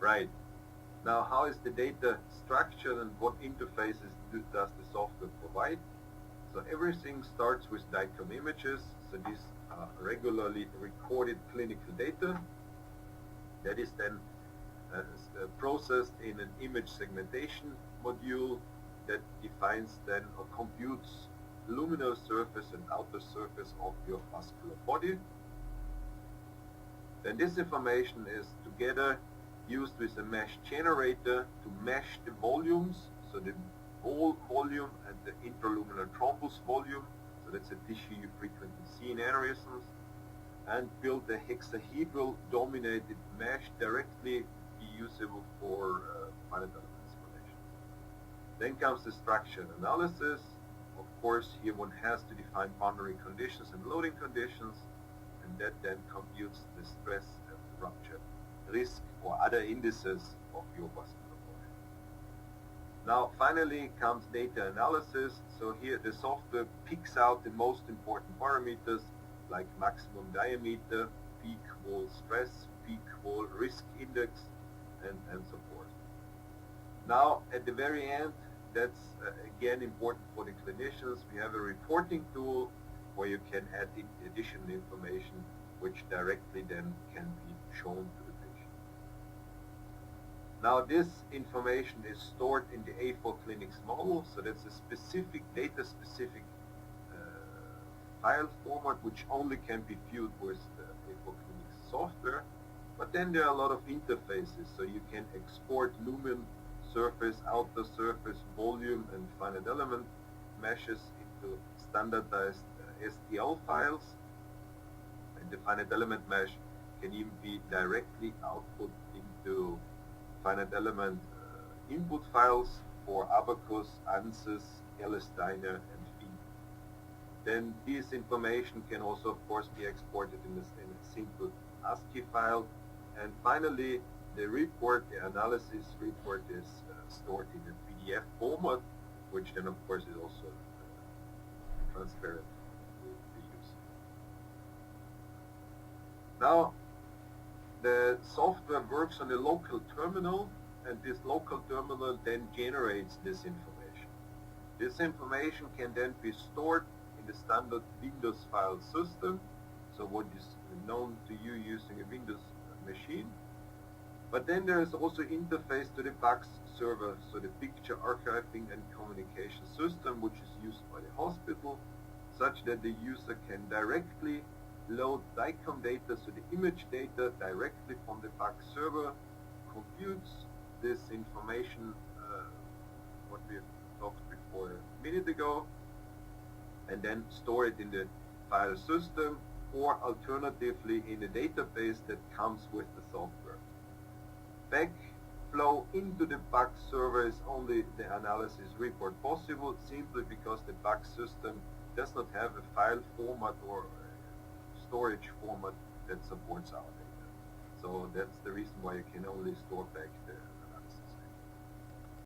Right. Now, how is the data structured and what interfaces does the software provide? So everything starts with DICOM images. So these are regularly recorded clinical data that is then processed in an image segmentation module that defines then or computes luminal surface and outer surface of your vascular body. Then this information is together used with a mesh generator to mesh the volumes, so the whole volume and the intraluminal thrombus volume, so that's a tissue you frequently see in aneurysms, and build a hexahedral dominated mesh directly be usable for finite element explanation. Then comes the structure analysis. Of course, here one has to define boundary conditions and loading conditions, and that then computes the stress and rupture risk or other indices of your vascular body. Now finally comes data analysis. So here the software picks out the most important parameters like maximum diameter, peak wall stress, peak wall risk index, and so forth. Now at the very end, that's again important for the clinicians, we have a reporting tool where you can add in additional information which directly then can be shown to the patient. Now this information is stored in the A4clinics model, so that's a specific data specific file format which only can be viewed with the A4clinics software. But then there are a lot of interfaces, so you can export lumen, surface, outer surface, volume, and finite element meshes into standardized STL files. And the finite element mesh can even be directly output into finite element input files for Abacus, ANSYS, LS Steiner, and Phi. Then this information can also, of course, be exported in a simple ASCII file. And finally, the report, the analysis report, is stored in a PDF format, which then, of course, is also transparent to the user. Now, the software works on a local terminal, and this local terminal then generates this information. This information can then be stored in the standard Windows file system, so what is known to you using a Windows machine. But then there is also interface to the PACS server, so the picture archiving and communication system, which is used by the hospital, such that the user can directly load DICOM data, so the image data directly from the PACS server, computes this information, what we talked before a minute ago, and then store it in the file system, or alternatively in a database that comes with the software. Backflow into the PACS server is only the analysis report possible, simply because the PACS system does not have a file format or storage format that supports our data. So that's the reason why you can only store back the